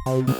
Welcome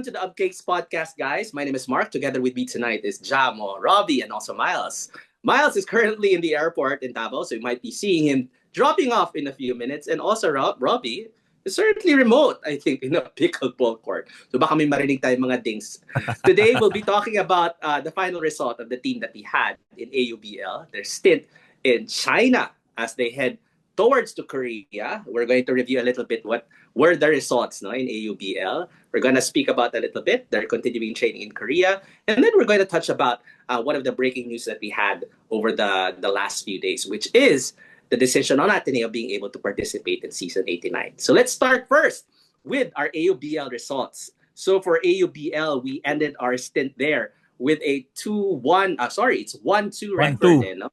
to the Upcakes podcast, guys. My name is Mark. Together with me tonight is Jamo, Robbie, and also Miles. Miles is currently in the airport in Davao, so you might be seeing him dropping off in a few minutes. And also, Robbie is certainly remote, I think, in a pickleball court. So baka may marinig tayong mga dings. Today, we'll be talking about the final result of the team that we had in AUBL, their stint in China as they head towards to Korea. We're going to review a little bit what were the results in AUBL. We're going to speak about a little bit their continuing training in Korea, and then we're going to touch about one of the breaking news that we had over the last few days, which is the decision on Ateneo being able to participate in season 89. So let's start first with our AUBL results. So for AUBL, we ended our stint there with a 2-1. It's 1-2 record. 1-2.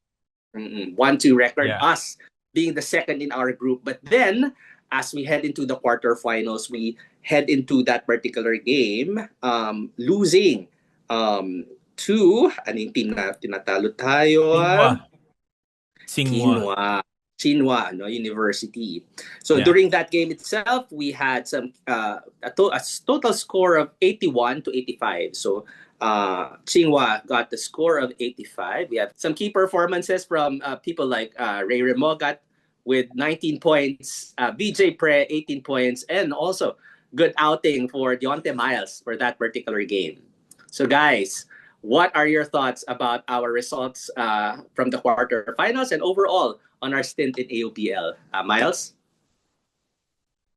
1-2 record. Yeah. Us being the second in our group, but then as we head into the quarterfinals, we head into that particular game losing to anong team na tinatalo tayo? Tsinghua University. So during that game itself, we had some a total score of 81-85. So Tsinghua got the score of 85. We have some key performances from people like Ray Remogat with 19 points, VJ Pre 18 points, and also good outing for Deontay Miles for that particular game. So guys, what are your thoughts about our results from the quarterfinals and overall on our stint in AUBL? Miles?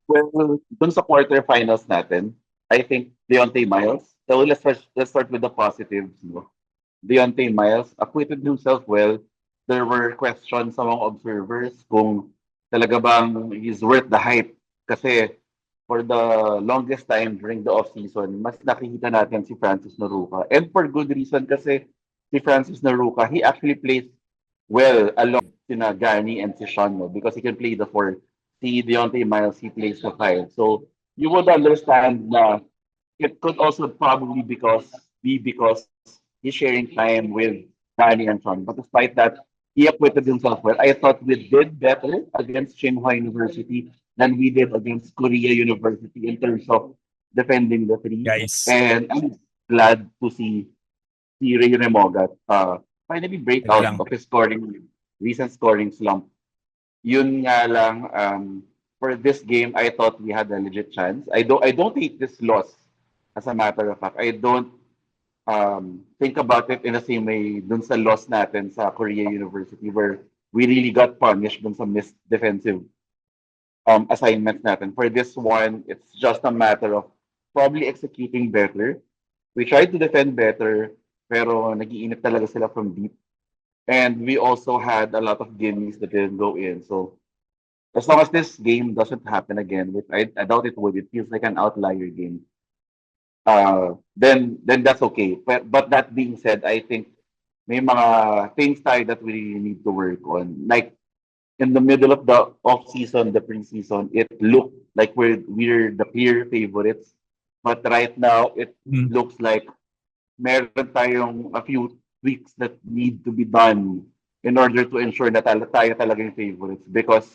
Well, dun sa quarterfinals natin, I think Deontay Miles. So let's start with the positives. No? Deontay Miles acquitted himself well. There were questions among observers kung talaga bang he's worth the hype. Kasi for the longest time during the off-season, mas nakikita natin si Francis Naruka. And for good reason kasi si Francis Naruka, he actually plays well along sina Gani and si Sean, no? Because he can play the 4. Si Deontay Miles, he plays the 5. So you would understand na it could also probably be because he's sharing time with Gani and Sean. But despite that, he acquitted himself well. I thought we did better against Tsinghua University than we did against Korea University in terms of defending the 3. Guys. And I'm glad to see Ray Remogat finally break out of his recent scoring slump. Yun nga lang, for this game, I thought we had a legit chance. I don't hate this loss. As a matter of fact, I don't think about it in the same way dun sa loss natin sa Korea University where we really got punished dun sa missed defensive assignments natin. For this one, it's just a matter of probably executing better. We tried to defend better, pero nag-iinit talaga sila from deep. And we also had a lot of gimmies that didn't go in. So as long as this game doesn't happen again, which I doubt it would, it feels like an outlier game. Then that's okay. But that being said, I think may mga things tayo that we really need to work on. Like in the middle of the off season, the preseason, it looked like we're the clear favorites. But right now, it looks like meron tayong a few tweaks that need to be done in order to ensure na tayo talaga yung favorites because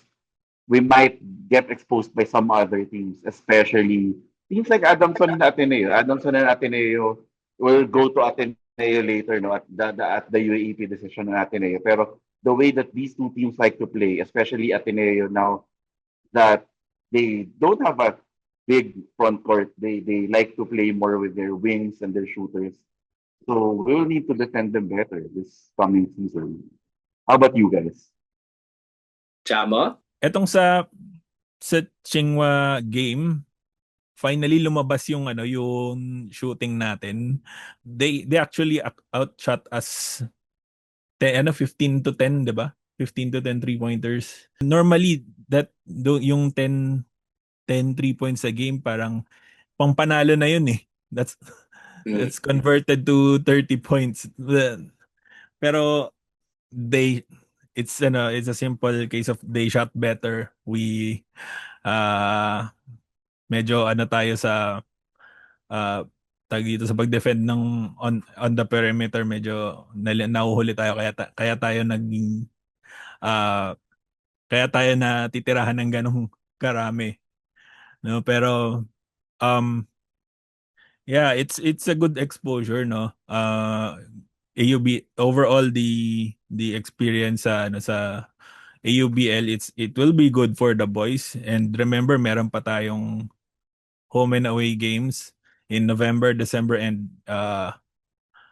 we might get exposed by some other teams, especially teams like Adamson and Ateneo. Adamson and Ateneo will go to Ateneo later, no, at the UAEP decision ng Ateneo. Pero the way that these two teams like to play, especially Ateneo now, that they don't have a big front court. They like to play more with their wings and their shooters. So we will need to defend them better this coming season. How about you guys? Chama? Etong sa Tsinghua game, finally lumabas yung yung shooting natin. They actually outshot us 15-10, 'di ba? 15-10 3-pointers. Normally yung 10 3 points a game parang pangpanalo na yun eh. That's converted to 30 points. Pero it's a simple case of they shot better. We medyo tayo sa tag dito sa pag-defend ng on the perimeter, medyo nahuhuli tayo kaya tayo naging Kaya tayo natitirahan ng ganong karami. No, pero yeah, it's a good exposure, no. AUB overall, the experience sa sa AUBL, it will be good for the boys. And remember, meron pa tayong home and away games in November, December, and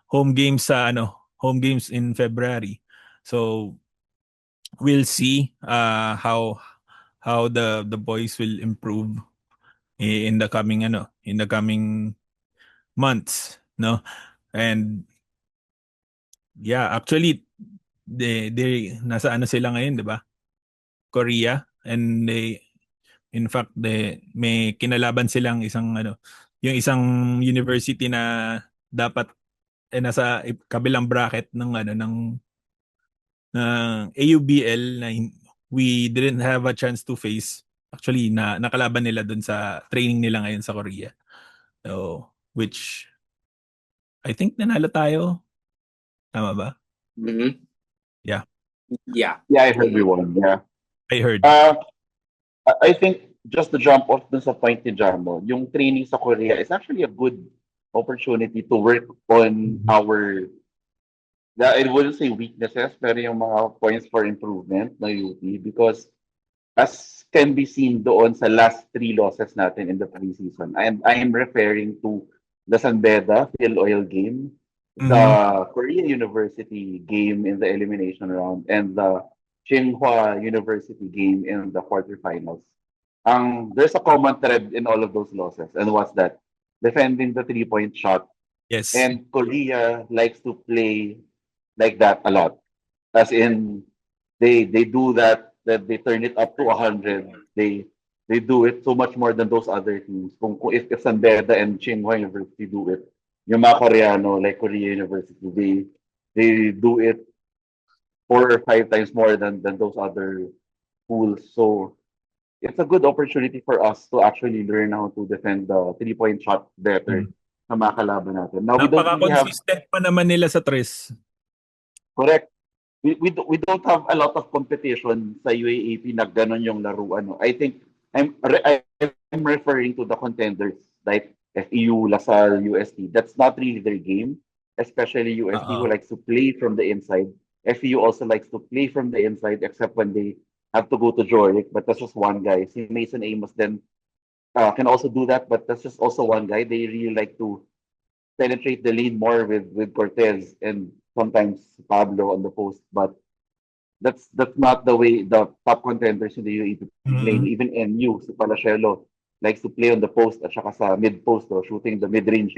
home games in February. So we'll see how the boys will improve in the coming months, no. And yeah, actually they nasa sila ngayon, 'di ba? Korea. And in fact, may kinalaban silang yung isang university na dapat nasa kabilang bracket ng AUBL na we didn't have a chance to face. Actually, nakalaban nila dun sa training nila ngayon sa Korea. So, which I think nanalo tayo. Tama ba? Mm-hmm. Yeah. Yeah. Yeah, I heard we won. Yeah. I heard. I think just to jump off dun sa point ni Jamo, yung training sa Korea is actually a good opportunity to work on our, I wouldn't say weaknesses, pero yung mga points for improvement na UP, because as can be seen doon sa last 3 losses natin in the preseason, and I am referring to the San Beda Phil Oil game, the Korea University game in the elimination round, and the Tsinghua University game in the quarterfinals. There's a common thread in all of those losses, and what's that? Defending the 3-point shot. Yes. And Korea likes to play like that a lot. As in, they do that they turn it up to 100. They do it so much more than those other teams. If San Beda and Tsinghua University do it, yung mga Koreano like Korea University, they do it 4 or 5 times more than those other schools. So it's a good opportunity for us to actually learn how to defend the 3-point shot better sa mga kalaban natin. Now, we don't really have... Napaka-consistent pa naman nila sa tres. Correct. We don't have a lot of competition sa UAAP na ganun yung laruan. No? I think I'm referring to the contenders like FEU, LaSalle, UST. That's not really their game, especially UST who likes to play from the inside. FEU also likes to play from the inside except when they have to go to Joric, but that's just one guy. Si Mason Amos then can also do that, but that's just also one guy. They really like to penetrate the lane more with Cortez and sometimes Pablo on the post, but that's not the way the top contenders in the UAE play. Even NU, si Palachelo likes to play on the post at saka sa mid-post, shooting the mid-range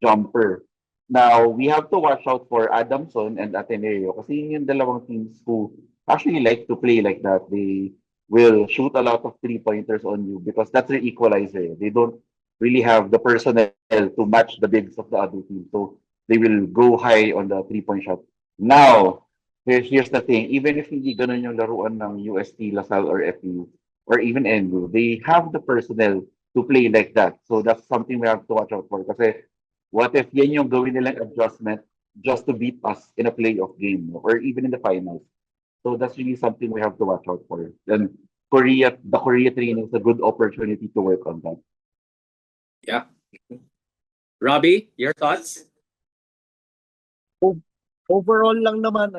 jumper. Now, we have to watch out for Adamson and Ateneo kasi yun yung dalawang teams who actually like to play like that. They will shoot a lot of 3-pointers on you because that's their equalizer. They don't really have the personnel to match the bigs of the other team. So they will go high on the 3-point shot. Now, here's the thing. Even if hindi ganun yung laruan ng UST, LaSalle, or FU, or even NU, they have the personnel to play like that. So that's something we have to watch out for. Kasi what if yan yung gawin nilang adjustment just to beat us in a playoff game or even in the finals? So that's really something we have to watch out for. And the Korea training is a good opportunity to work on that. Yeah. Robbie, your thoughts? Overall lang naman,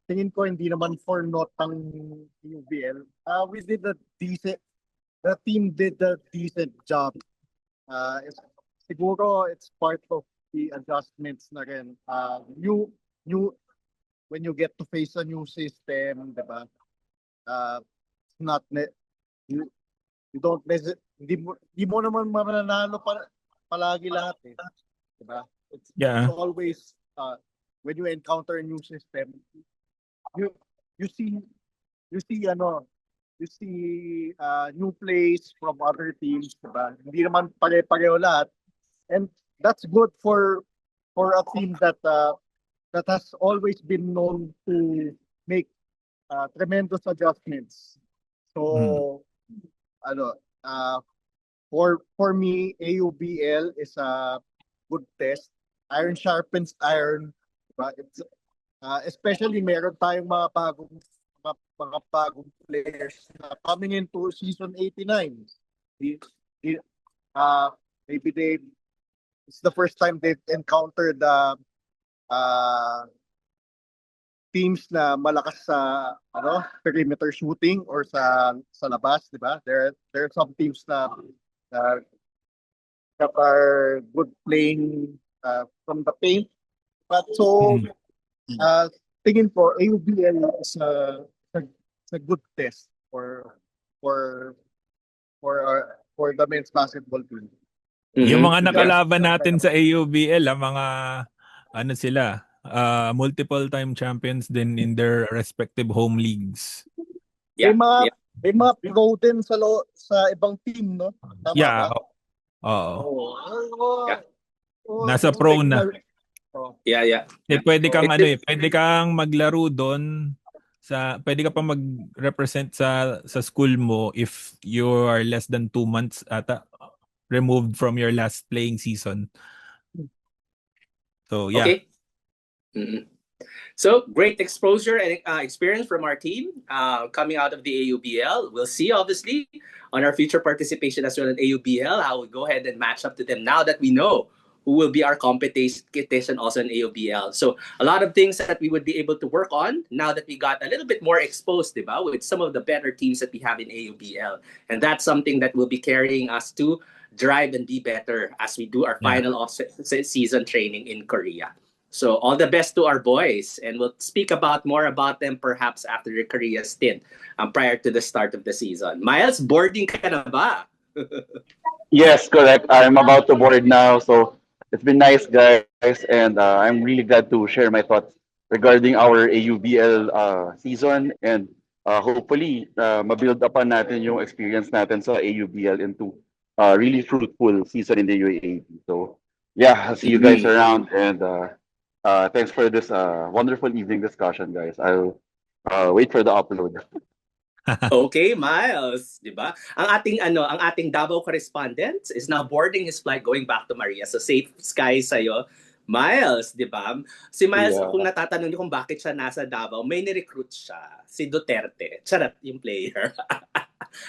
tingin ko hindi naman for naught ang UBL. The team did a decent job. Siguro it's part of the adjustments na rin. When you get to face a new system, diba? It's not you don't hindi mo naman mananalo palagi lahat eh. Diba? It's always when you encounter a new system, you see new plays from other teams, diba? Hindi naman pare-pareho lahat. And that's good for a team that has always been known to make tremendous adjustments. So for me, AUBL is a good test. Iron sharpens iron. Diba? It's, especially meron tayong mga bagong mga bagong players na coming into season 89. Di- di- Maybe it's the first time they've encountered uh, teams na malakas sa perimeter shooting or sa labas, di ba? There are some teams na that are good playing from the paint. But so tingin ko AUBL is a good test for for the men's basketball team. Yung mga Mhm. nakalaban natin sa AUBL, mga ano sila, multiple time champions din in their respective home leagues. Yeah. May mga pro din sa ibang team, no? Tama Yeah. ba? Oo. Yeah. Nasa pro na. Yeah. Pwede kang pwede kang maglaro doon pwede ka pa mag-represent sa school mo if you are less than 2 months removed from your last playing season. So, yeah. Okay. Mhm. So great exposure and experience from our team coming out of the AUBL. We'll see, obviously, on our future participation as well in AUBL, how we go ahead and match up to them now that we know who will be our competition also in AUBL. So a lot of things that we would be able to work on now that we got a little bit more exposed, diba, with some of the better teams that we have in AUBL. And that's something that will be carrying us to drive and be better as we do our final off-season training in Korea. So all the best to our boys, and we'll speak more about them perhaps after the Korea stint prior to the start of the season. Miles, boarding ka na ba? Yes, correct. I'm about to board now, so it's been nice, guys, and I'm really glad to share my thoughts regarding our AUBL season, and hopefully mabuild upon natin yung experience natin sa AUBL into really fruitful season in the UAAP. So yeah, I'll see you guys around, and thanks for this wonderful evening discussion, guys. I'll wait for the upload. Okay, Miles, 'di ba? Ang ating Davao correspondent is now boarding his flight going back to Maria. So safe skies sa'yo. Miles, 'di ba? Si Miles, Yeah. kung natatanong niyo kung bakit siya nasa Davao, may ni-recruit siya, si Duterte. Charot yung player.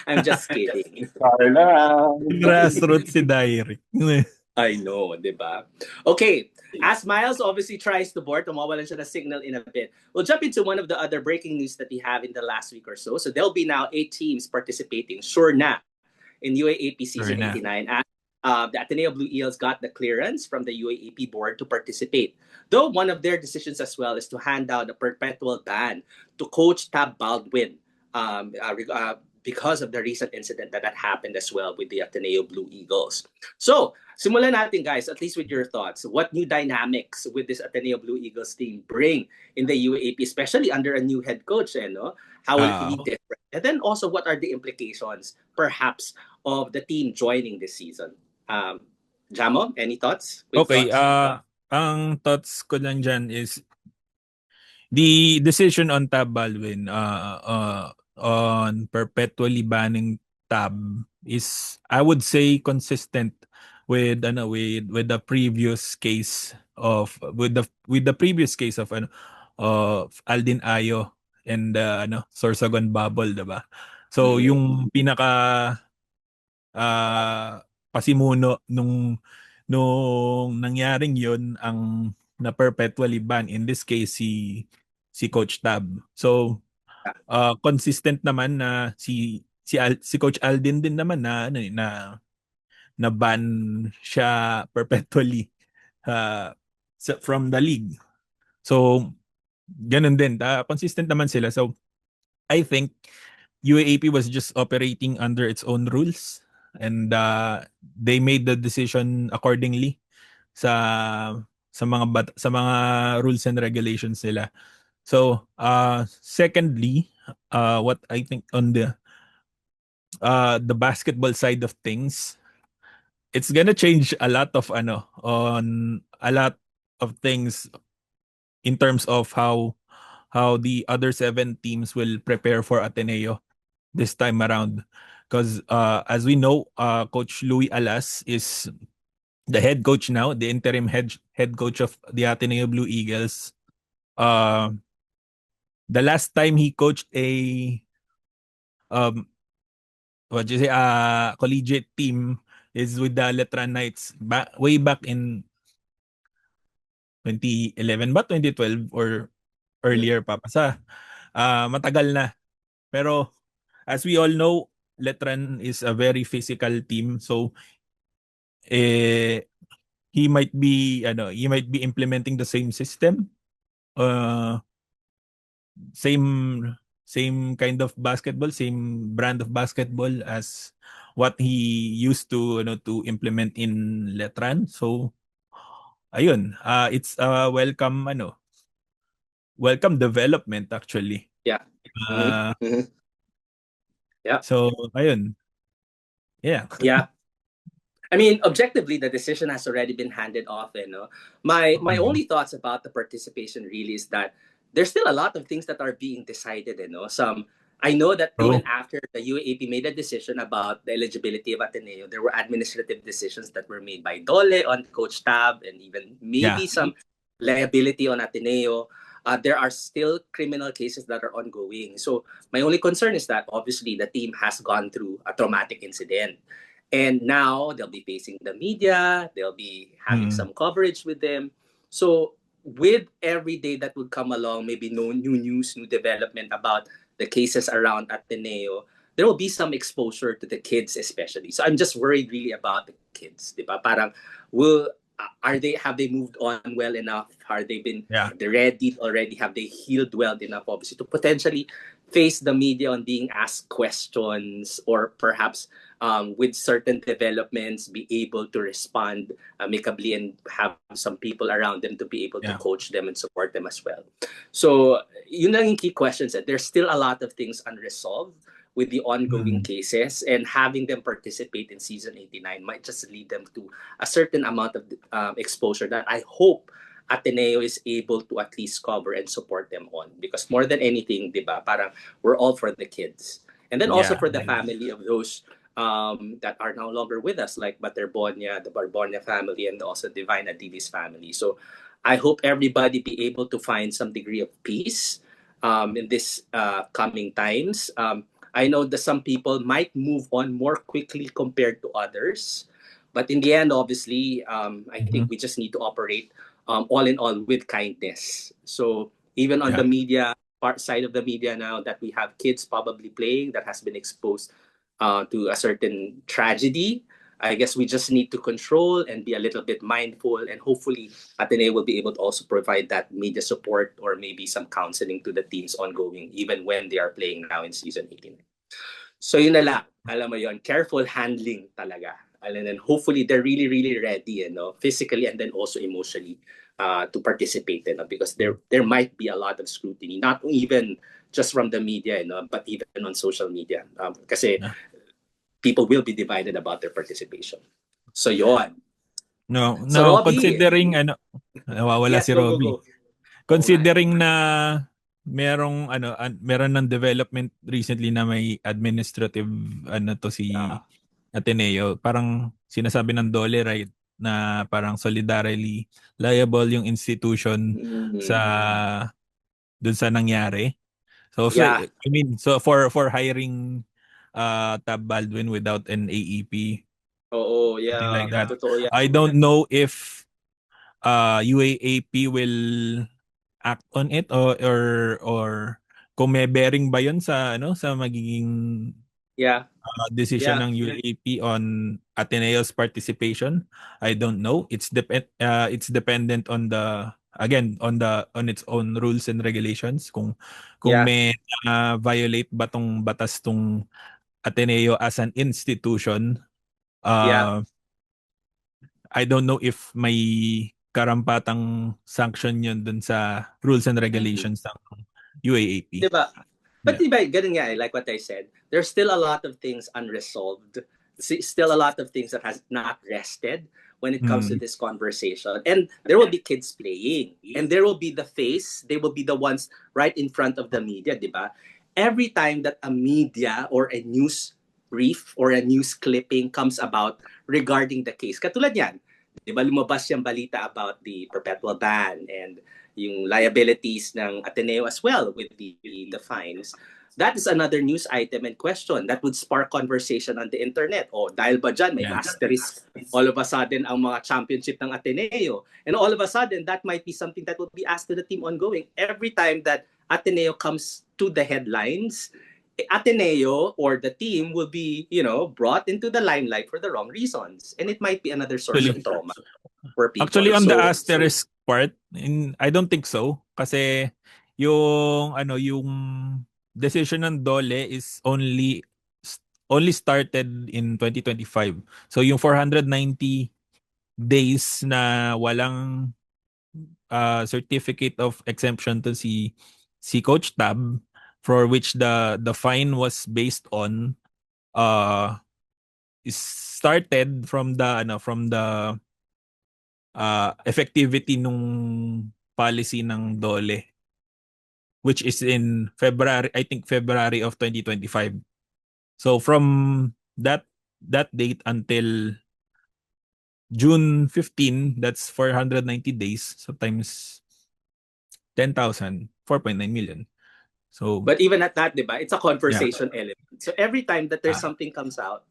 I'm just kidding. Carla. Grassroots si Direct. I know, di ba? Okay, as Miles obviously tries to board, tumawalan siya na signal in a bit. We'll jump into one of the other breaking news that we have in the last week or so. So there'll be now 8 teams participating, sure na, in UAAP Season 89. The Ateneo Blue Eels got the clearance from the UAAP board to participate. Though one of their decisions as well is to hand down a perpetual ban to Coach Tab Baldwin because of the recent incident that happened as well with the Ateneo Blue Eagles. So, simulan natin, guys, at least with your thoughts. What new dynamics with this Ateneo Blue Eagles team bring in the UAAP, especially under a new head coach? How will it be different? And then also, what are the implications, perhaps, of the team joining this season? Jamo, any thoughts? Okay, ang thoughts ko lang dyan is the decision on Tab Baldwin on perpetually banning Tab is, I would say, consistent with the previous case of Aldin Ayo and Sorsogon Bubble, diba? So yung pinaka pasimuno nung nangyaring yun ang na perpetually ban, in this case si Coach Tab. So consistent naman na si Coach Aldin din naman na ban siya perpetually from the league. So ganun din, consistent naman sila. So I think UAAP was just operating under its own rules, and they made the decision accordingly sa mga rules and regulations nila. So secondly, what I think on the basketball side of things, it's gonna change a lot of things in terms of how the other 7 teams will prepare for Ateneo this time around, because as we know, Coach Louis Alas is the head coach now, the interim head coach of the Ateneo Blue Eagles. the last time he coached a um collegiate team is with the Letran Knights way back in 2011 ba 2012 or earlier pa sa matagal na. Pero as we all know, Letran is a very physical team, so eh he might be implementing the same system, uh same kind of basketball, same brand of basketball as what he used to to implement in Letran. So ayun, it's a welcome development actually. Yeah. Uh, Yeah. so ayun. Yeah. Yeah. I mean, objectively, the decision has already been handed off. My only thoughts about the participation really is that there's still a lot of things that are being decided. I know that even after the UAAP made a decision about the eligibility of Ateneo, there were administrative decisions that were made by Dole on Coach Tab and even maybe some liability on Ateneo. There are still criminal cases that are ongoing. So my only concern is that obviously the team has gone through a traumatic incident. And now they'll be facing the media, they'll be having some coverage with them. So with every day that would come along, maybe no new news, new development about the cases around Ateneo, there will be some exposure to the kids especially. So I'm just worried really about the kids. Diba? Parang, have they moved on well enough? Are they been ready already? Have they healed well enough, obviously, to potentially face the media on being asked questions, or perhaps with certain developments be able to respond amicably and have some people around them to be able to coach them and support them as well. So yun lang yung key questions. There's still a lot of things unresolved with the ongoing cases, and having them participate in season 89 might just lead them to a certain amount of exposure that I hope Ateneo is able to at least cover and support them on. Because more than anything, diba, parang we're all for the kids. And then also for the family of those that are no longer with us, like Baterbonia, the Barbonia family, and also Divine Adilis family. So I hope everybody be able to find some degree of peace in this coming times. I know that some people might move on more quickly compared to others. But in the end, obviously, I think we just need to operate all in all with kindness. So even on the media side of the media now, that we have kids probably playing that has been exposed to a certain tragedy, I guess we just need to control and be a little bit mindful, and hopefully Ateneo will be able to also provide that media support or maybe some counseling to the teams ongoing, even when they are playing now in season 18. So yun na lang, alam mo yun, careful handling talaga. And then hopefully they're really, really ready, physically and then also emotionally to participate, because there might be a lot of scrutiny, not even just from the media, but even on social media. Kasi people will be divided about their participation. So yun. No, So Robbie, considering nawawala si Robbie. Go. Considering na meron ng development recently na may administrative si Ateneo, parang sinasabi ng Dole, right, na parang solidarily liable yung institution sa dun sa nangyari. So I mean, so for hiring Tab Baldwin without an AEP, something like that. Totoo yan. I don't know if UAAP will act on it, or kung may bearing ba yun sa sa magiging decision ng UAAP on Ateneo's participation. I don't know. It's dependent on on its own rules and regulations, kung may violate ba tong batas tong Ateneo as an institution. I don't know if may karampatang sanction yun dun sa rules and regulations ng UAAP. Diba? But diba, ganun nga, like what I said, there's still a lot of things unresolved. Still a lot of things that has not rested when it comes to this conversation. And there will be kids playing. And there will be the face. They will be the ones right in front of the media, diba? Every time that a media or a news brief or a news clipping comes about regarding the case, katulad yan, diba, lumabas yung balita about the perpetual ban and yung liabilities ng Ateneo as well with the fines. That is another news item and question that would spark conversation on the internet. O dahil ba dyan, may asterisk all of a sudden ang mga championship ng Ateneo. And all of a sudden, that might be something that will be asked to the team ongoing. Every time that Ateneo comes to the headlines, Ateneo or the team will be, brought into the limelight for the wrong reasons. And it might be another source of trauma for people. Actually, on the asterisk part, I don't think so. Kasi yung decision ng DOLE is only started in 2025. So yung 490 days na walang certificate of exemption to si Coach Tab, for which the fine was based on, is started from the effectivity nung policy ng DOLE, which is in February of 2025. So from that date until June 15, that's 490 days. So times 10,000, 4.9 million. So, but even at that, diba, it's a conversation element. So every time that there's something comes out,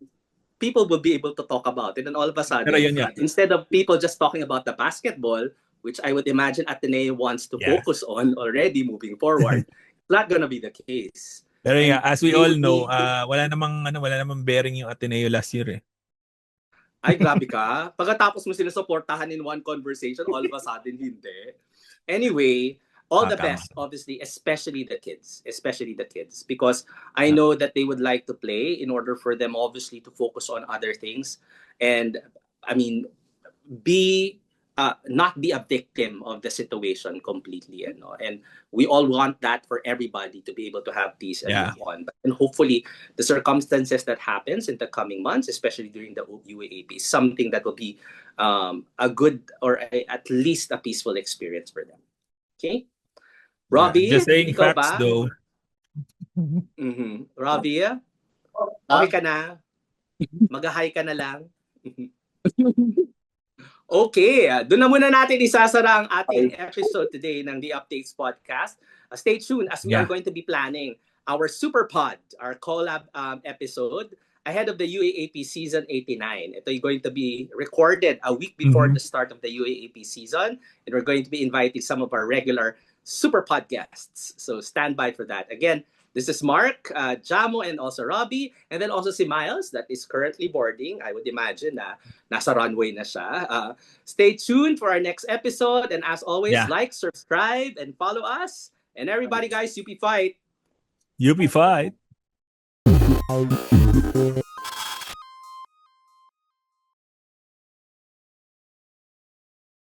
people will be able to talk about it. And all of a sudden, instead of people just talking about the basketball, which I would imagine Ateneo wants to focus on already moving forward, it's not gonna be the case. Pero as we all know, wala namang bearing yung Ateneo last year eh. Ay, grabe ka. Pagkatapos mo sila supportahan in one conversation, all of a sudden, hindi. Anyway, all the best, obviously, especially the kids, because I know that they would like to play in order for them, obviously, to focus on other things. And, I mean, not be a victim of the situation completely. And we all want that for everybody to be able to have peace and move on. And hopefully, the circumstances that happens in the coming months, especially during the UAAP, is something that will be a good or at least a peaceful experience for them. Okay? Robbie, just saying facts ba? though. Robbie, okay ka na? Mag-hi ka na lang? Okay, doon na muna natin isasara ang ating episode today ng The Updates Podcast. Stay tuned as we are going to be planning our Super Pod, our collab episode ahead of the UAAP Season 89. Ito is going to be recorded a week before the start of the UAAP season, and we're going to be inviting some of our regular Super Pod guests. So stand by for that. Again, this is Mark, Jamo, and also Robbie, and then also si Miles that is currently boarding. I would imagine na nasa runway na siya. Stay tuned for our next episode, and as always, like, subscribe, and follow us. And everybody, guys, UP Fight! UP Fight!